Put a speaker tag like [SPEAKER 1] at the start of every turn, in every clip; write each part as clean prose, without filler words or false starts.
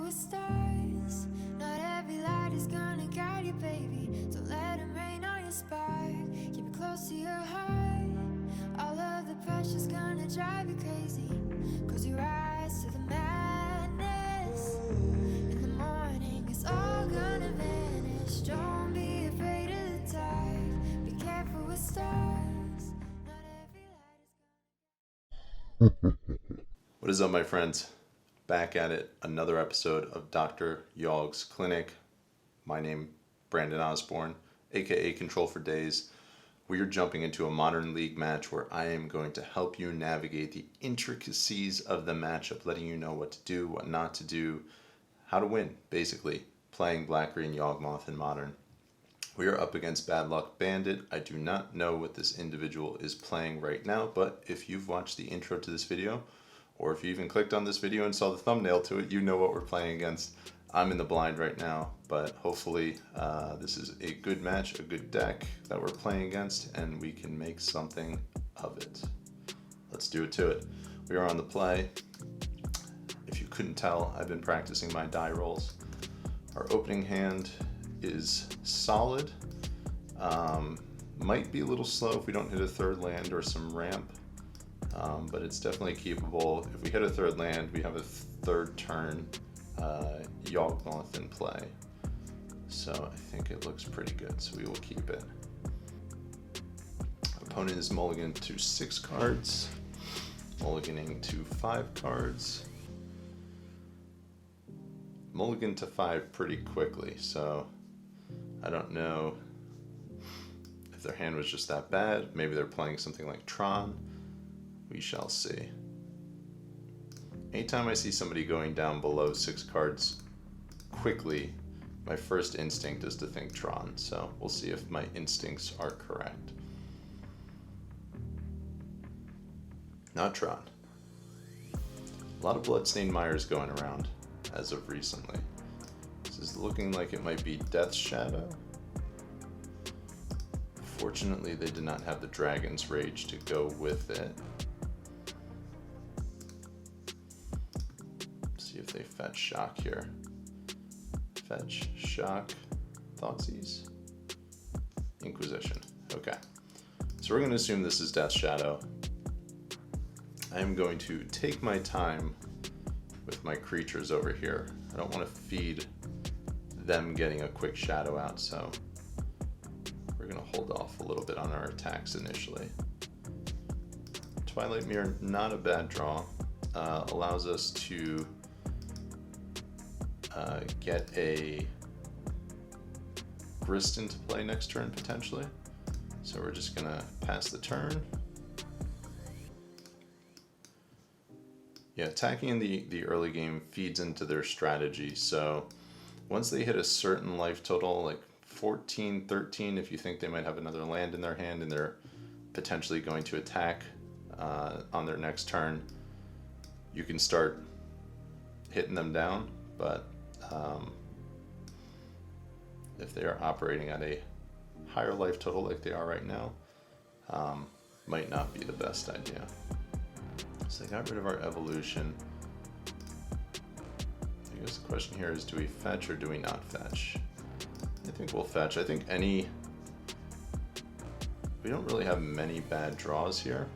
[SPEAKER 1] with stars. Not every light is gonna guide you, baby. Don't let them rain on your spark. Keep it close to your heart. All of the pressure's gonna drive you crazy. Cause you rise to the madness. In the morning, it's all gonna vanish. Don't be afraid of the dark. Be careful with stars. Not every light is gonna.
[SPEAKER 2] What is up, my friends? Back at it, another episode of Dr. Yawg's Clinic. My name, Brandon Osborne, aka Control for Days. We are jumping into a Modern League match where I am going to help you navigate the intricacies of the matchup, letting you know what to do, what not to do, how to win, basically, playing Black-Green Yawgmoth in Modern. We are up against Bad Luck Bandit. I do not know what this individual is playing right now, but if you've watched the intro to this video, or if you even clicked on this video and saw the thumbnail to it, you know what we're playing against. I'm in the blind right now, but hopefully this is a good match, a good deck that we're playing against, and we can make something of it. Let's do it to it. We are on the play. If you couldn't tell, I've been practicing my die rolls. Our opening hand is solid. Might be a little slow if we don't hit a third land or some ramp. But it's definitely keepable. If we hit a third land, we have a third turn Yawgmoth in play. So I think it looks pretty good, so we will keep it. Opponent is mulligan to 6 cards, mulliganing to 5 cards. Mulligan to 5 pretty quickly, so I don't know if their hand was just that bad. Maybe they're playing something like Tron. We shall see. Anytime I see somebody going down below 6 cards quickly, my first instinct is to think Tron, so we'll see if my instincts are correct. Not Tron. A lot of Bloodstained Mires going around as of recently. This is looking like it might be Death's Shadow. Fortunately, they did not have the Dragon's Rage to go with it. See if they fetch Shock here. Fetch, Shock, Thoughtseize, Inquisition. Okay. So we're going to assume this is Death's Shadow. I am going to take my time with my creatures over here. I don't want to feed them getting a quick shadow out, so we're going to hold off a little bit on our attacks initially. Twilight Mirror, not a bad draw. Allows us to get a Grist into play next turn potentially. So we're just gonna pass the turn. Yeah, attacking in the early game feeds into their strategy. So once they hit a certain life total, like 14, 13, if you think they might have another land in their hand and they're potentially going to attack on their next turn, you can start hitting them down. But if they are operating at a higher life total like they are right now, might not be the best idea. So they got rid of our evolution. I guess the question here is, do we fetch or do we not fetch? I think we'll fetch. I think we don't really have many bad draws here.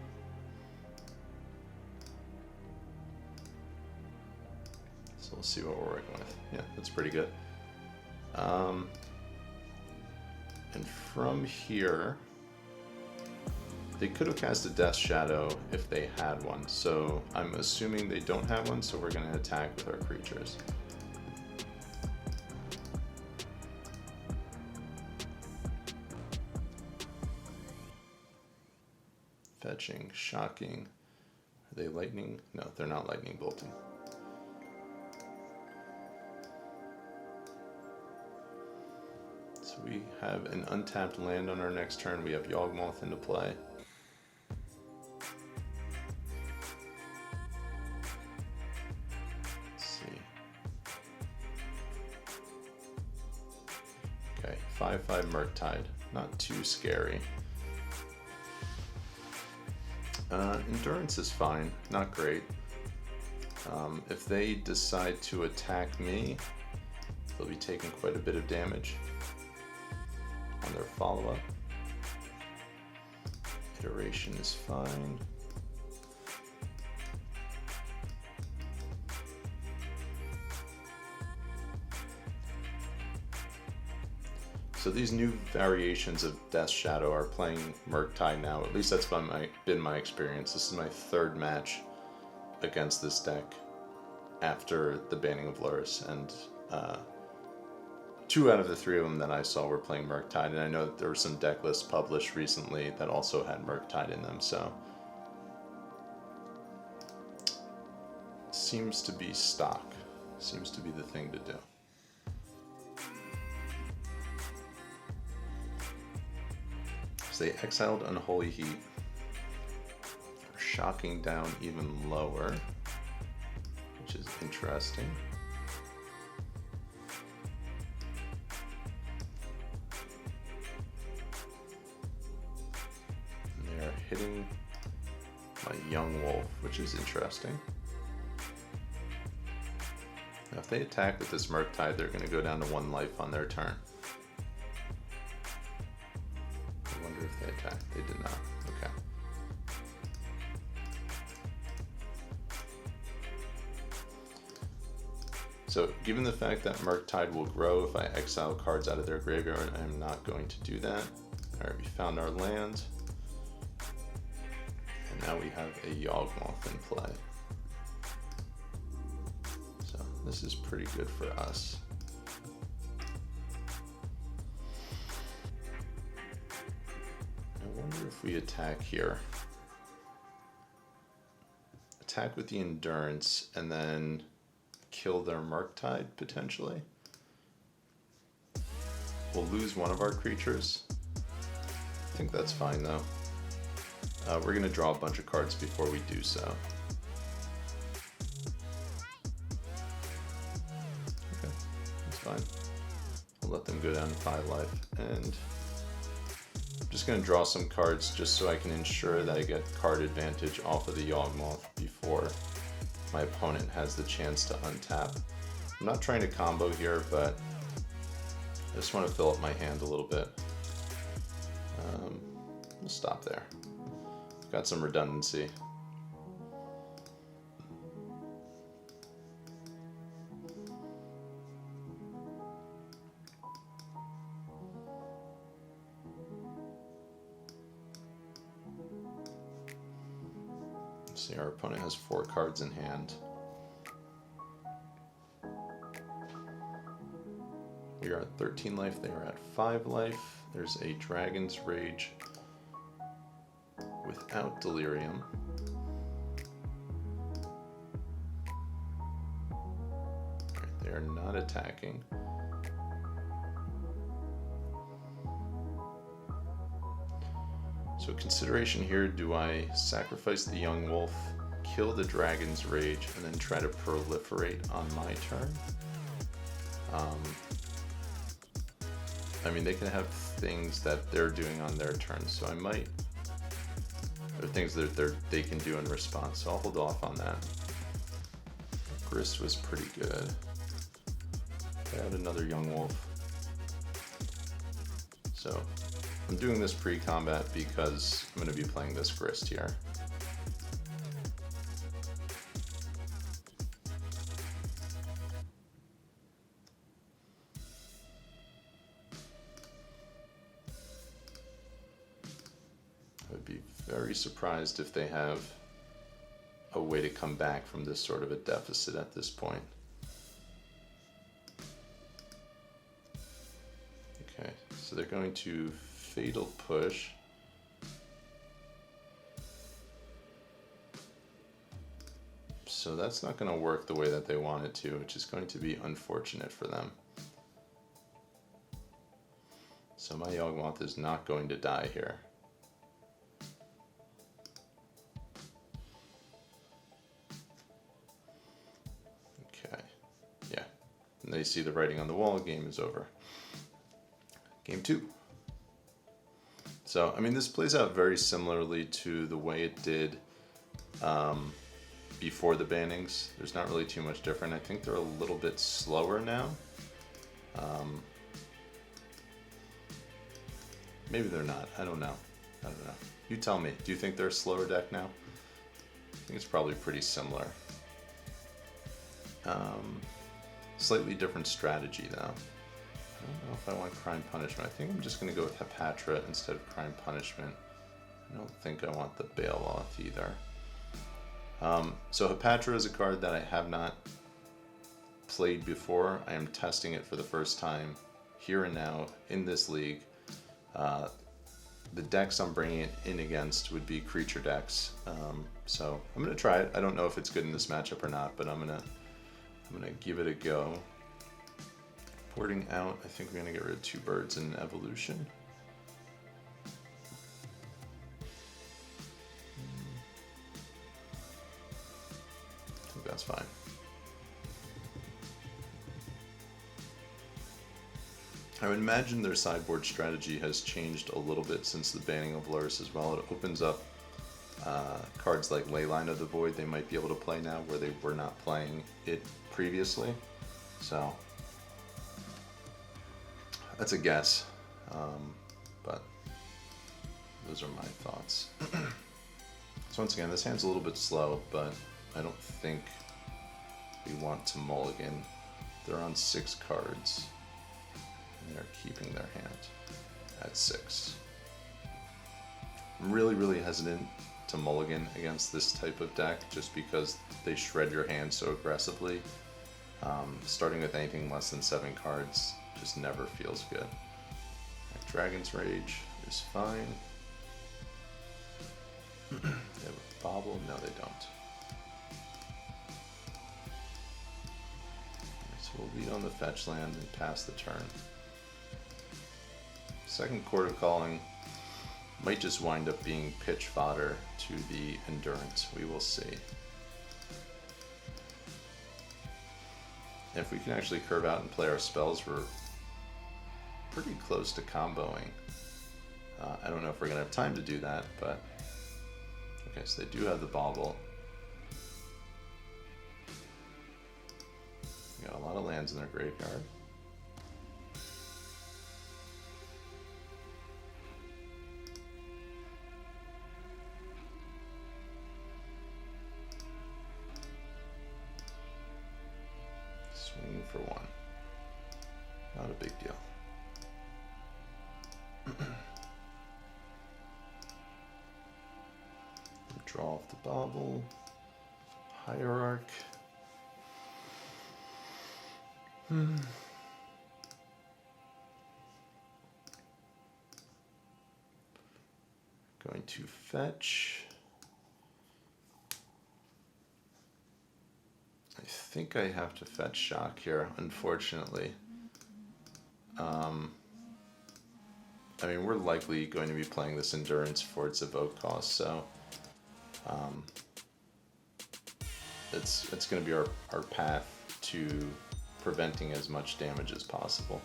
[SPEAKER 2] So we'll see what we're working with. Yeah, that's pretty good. And from here, they could have cast a Death's Shadow if they had one. So I'm assuming they don't have one, so we're going to attack with our creatures. Fetching, shocking. Are they lightning? No, they're not lightning bolting. So we have an untapped land on our next turn. We have Yawgmoth into play. Let's see. Okay, 5/5 Murktide. Not too scary. Endurance is fine, not great. If they decide to attack me, they'll be taking quite a bit of damage on their follow-up. Iteration is fine. So these new variations of Death Shadow are playing Murktide now. At least that's been my experience. This is my third match against this deck after the banning of Lurrus, and 2 out of the 3 of them that I saw were playing Murktide, and I know that there were some deck lists published recently that also had Murktide in them, so seems to be stock. Seems to be the thing to do. They exiled Unholy Heat, shocking down even lower, which is interesting. And they're hitting my Yawgmoth, which is interesting. Now if they attack with this Murktide, they're going to go down to 1 life on their turn. If they attacked, they did not. Okay. So, given the fact that Murktide will grow if I exile cards out of their graveyard, I am not going to do that. Alright, we found our land. And now we have a Yawgmoth in play. So, this is pretty good for us. I wonder if we attack here. Attack with the Endurance and then kill their Murktide potentially. We'll lose one of our creatures. I think that's fine though. We're going to draw a bunch of cards before we do so. Okay, that's fine. I'll let them go down to 5 life, and I'm just going to draw some cards just so I can ensure that I get card advantage off of the Yawgmoth before my opponent has the chance to untap. I'm not trying to combo here, but I just want to fill up my hand a little bit. We'll stop there. Got some redundancy. See, our opponent has 4 cards in hand. We are at 13 life, they are at 5 life. There's a Dragon's Rage without Delirium. Right, they are not attacking. So consideration here, do I sacrifice the Yawgmoth, kill the Dragon's Rage, and then try to proliferate on my turn? I mean, they can have things that they're doing on their turn, so I might... There are things that they can do in response, so I'll hold off on that. Grixis was pretty good. I had another Yawgmoth. So, I'm doing this pre-combat because I'm going to be playing this Grixis here. I would be very surprised if they have a way to come back from this sort of a deficit at this point. Okay, so they're going to Fatal Push. So that's not going to work the way that they want it to, which is going to be unfortunate for them. So my Yawgmoth is not going to die here. Okay, yeah. And they see the writing on the wall, game is over. Game 2. So, I mean, this plays out very similarly to the way it did before the bannings. There's not really too much different. I think they're a little bit slower now. Maybe they're not. I don't know. You tell me. Do you think they're a slower deck now? I think it's probably pretty similar. Slightly different strategy though. I don't know if I want Crime Punishment. I think I'm just going to go with Hepatra instead of Crime Punishment. I don't think I want the Bail-Off either. So Hepatra is a card that I have not played before. I am testing it for the first time here and now in this league. The decks I'm bringing it in against would be creature decks. So I'm going to try it. I don't know if it's good in this matchup or not, but I'm gonna give it a go. Porting out, I think we're going to get rid of 2 birds in Evolution. I think that's fine. I would imagine their sideboard strategy has changed a little bit since the banning of Lurrus as well. It opens up cards like Leyline of the Void they might be able to play now where they were not playing it previously. So that's a guess, but those are my thoughts. So once again, this hand's a little bit slow, but I don't think we want to mulligan. They're on 6 cards. They're keeping their hand at 6. I'm really hesitant to mulligan against this type of deck just because they shred your hand so aggressively. Starting with anything less than 7 cards just never feels good. Dragon's Rage is fine. They have a Bobble? No, they don't. So we'll lead on the fetch land and pass the turn. Second Court of Calling might just wind up being pitch fodder to the Endurance. We will see. If we can actually curve out and play our spells, we're pretty close to comboing. I don't know if we're going to have time to do that, but... Okay, so they do have the Bobble. They got a lot of lands in their graveyard. Swing for 1. Not a big deal. Draw off the Bobble. Hierarch. Going to fetch. I think I have to fetch Shock here, unfortunately. I mean, we're likely going to be playing this Endurance for its evoke cost, so it's going to be our path to preventing as much damage as possible.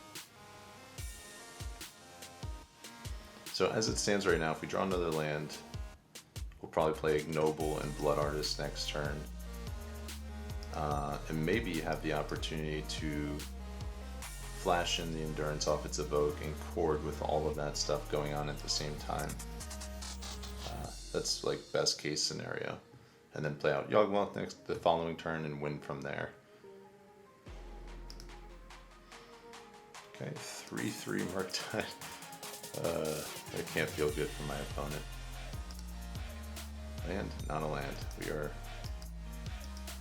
[SPEAKER 2] So as it stands right now, if we draw another land, we'll probably play Ignoble and Blood Artist next turn. And maybe have the opportunity to flash in the Endurance off its evoke and chord with all of that stuff going on at the same time. That's like best case scenario. And then play out Yawgmoth the following turn and win from there. Okay, 3/3 Murktide. That can't feel good for my opponent. Land, not a land. We are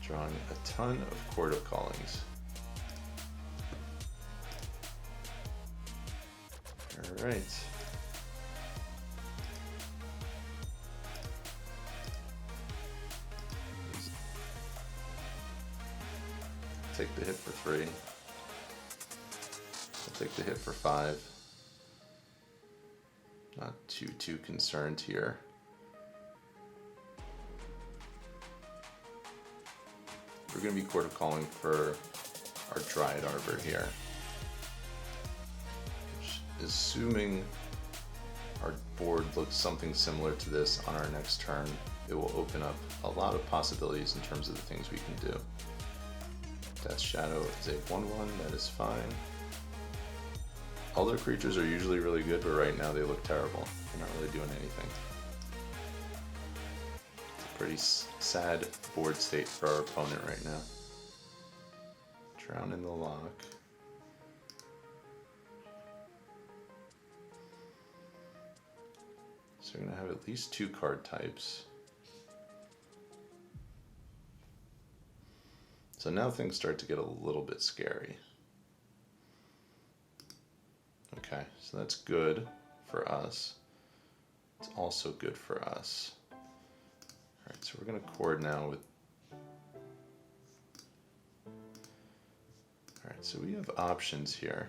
[SPEAKER 2] drawing a ton of Court of Callings. Alright. Take the hit for 3. I'll take the hit for 5. Not too concerned here. We're going to be Court of Calling for our Dryad Arbor here. Which, assuming our board looks something similar to this on our next turn, it will open up a lot of possibilities in terms of the things we can do. Death Shadow is a 1/1, that is fine. Other creatures are usually really good, but right now they look terrible. They're not really doing anything. It's a pretty sad board state for our opponent right now. Drown in the Lock. So we're going to have at least 2 card types. So now things start to get a little bit scary. Okay, so that's good for us. It's also good for us. Alright, so we're going to chord now with... Alright, so we have options here.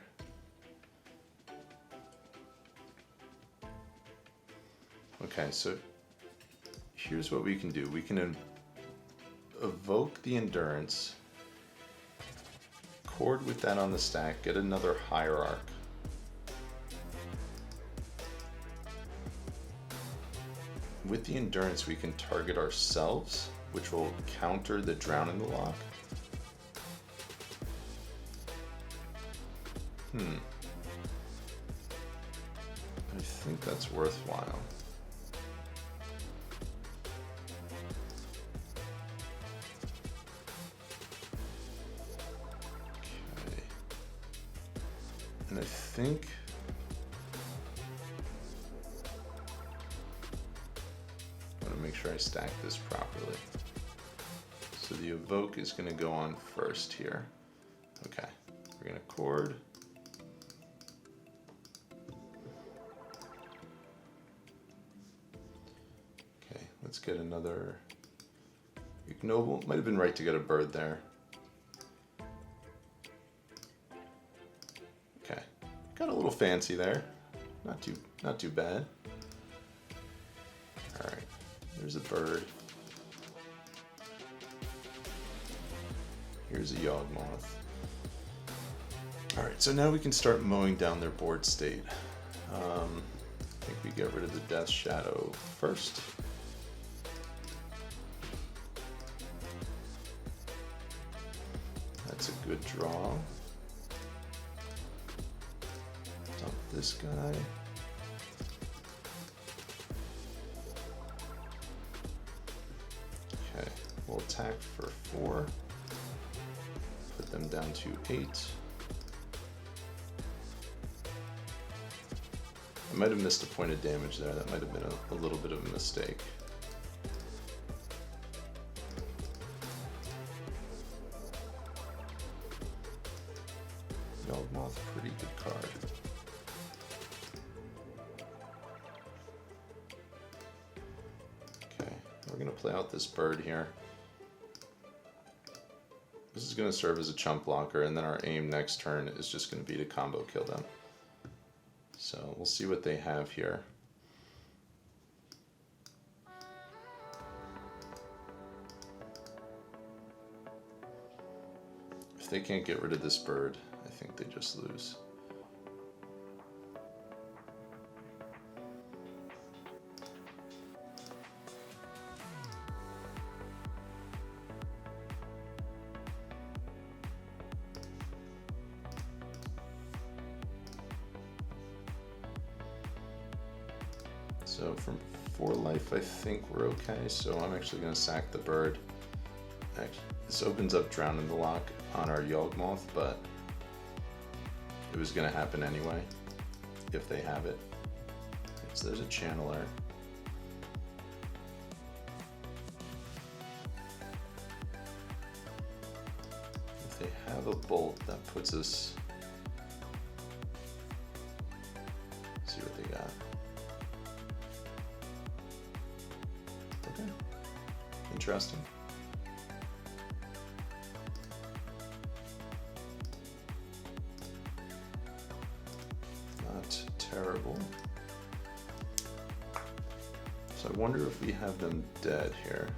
[SPEAKER 2] Okay, so here's what we can do. We can evoke the Endurance, chord with that on the stack, get another Hierarch. With the Endurance, we can target ourselves, which will counter the Drown in the Lock. I think that's worthwhile. Okay. And I think... make sure I stack this properly. So the evoke is going to go on first here. Okay, we're going to chord. Okay, let's get another ignoble. Might have been right to get a bird there. Okay, got a little fancy there. Not too bad. All right. There's a bird. Here's a Yawgmoth. Alright, so now we can start mowing down their board state. I think we get rid of the Death Shadow first. That's a good draw. Dump this guy. We'll attack for 4, put them down to 8. I might have missed a point of damage there, that might have been a little bit of a mistake. Yawgmoth, pretty good card. Okay, we're going to play out this bird here. This is going to serve as a chump blocker, and then our aim next turn is just going to be to combo kill them. So we'll see what they have here. If they can't get rid of this bird, I think they just lose. So from 4 life, I think we're okay. So I'm actually going to sack the bird. Actually, this opens up Drown in the Lock on our Yawgmoth, but it was going to happen anyway if they have it. So there's a Channeler. If they have a Bolt, that puts us... Let's see what they got. Okay, interesting. Not terrible. So I wonder if we have them dead here.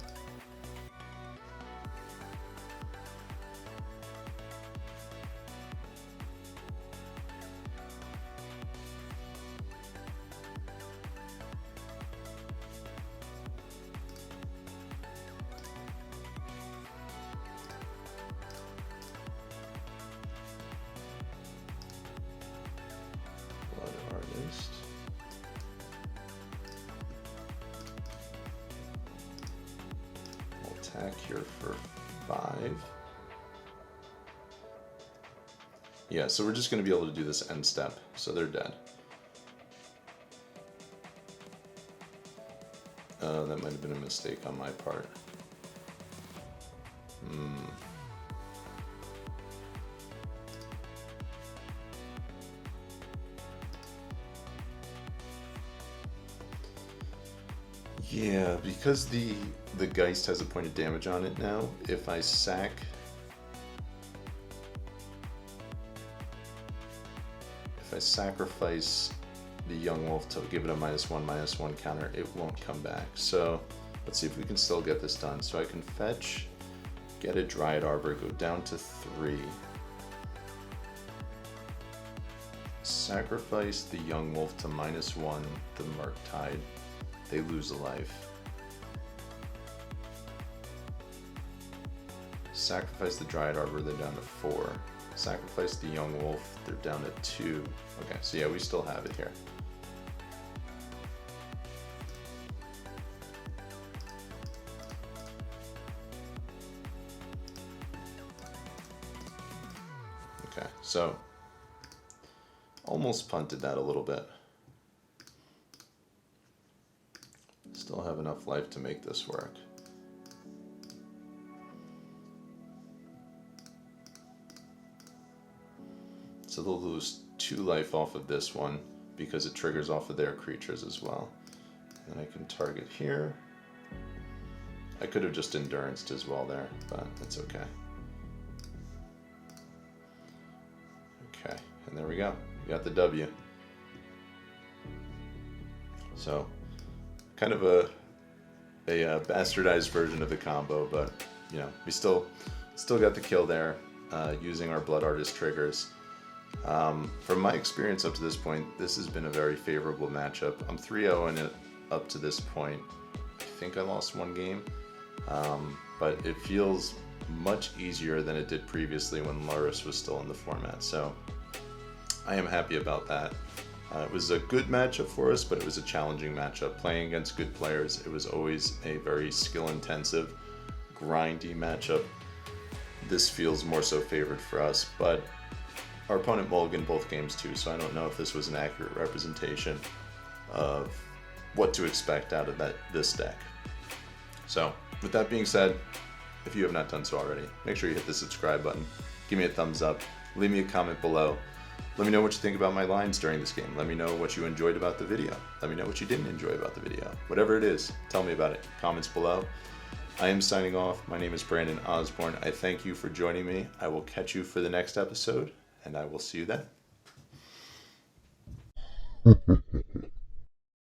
[SPEAKER 2] attack here for 5. Yeah, so we're just going to be able to do this end step, so they're dead. That might have been a mistake on my part. Yeah, because the Geist has a point of damage on it now, if I sacrifice the Yawgmoth to give it a -1/-1 counter, it won't come back. So let's see if we can still get this done. So I can fetch, get a Dryad Arbor, go down to 3. Sacrifice the Yawgmoth to -1, the Murktide. They lose a life. Sacrifice the Dryad Arbor, they're down to 4. Sacrifice the Yawgmoth, they're down to 2. Okay, so yeah, we still have it here. Okay, so almost punted that a little bit. Still have enough life to make this work. So they'll lose 2 life off of this one because it triggers off of their creatures as well. And I can target here. I could have just Enduranced as well there, but it's okay. Okay, and there we go. We got the W. So kind of a bastardized version of the combo, but you know, we still got the kill there using our Blood Artist triggers. From my experience up to this point, this has been a very favorable matchup. I'm 3-0 in it up to this point. I think I lost 1 game, but it feels much easier than it did previously when Lurrus was still in the format. So I am happy about that. It was a good matchup for us, but it was a challenging matchup. Playing against good players, it was always a very skill-intensive, grindy matchup. This feels more so favored for us, but our opponent mulliganed both games too, so I don't know if this was an accurate representation of what to expect out of this deck. So, with that being said, if you have not done so already, make sure you hit the subscribe button, give me a thumbs up, leave me a comment below. Let me know what you think about my lines during this game. Let me know what you enjoyed about the video. Let me know what you didn't enjoy about the video. Whatever it is, tell me about it. Comments below. I am signing off. My name is Brandon Osborne. I thank you for joining me. I will catch you for the next episode, and I will see you then.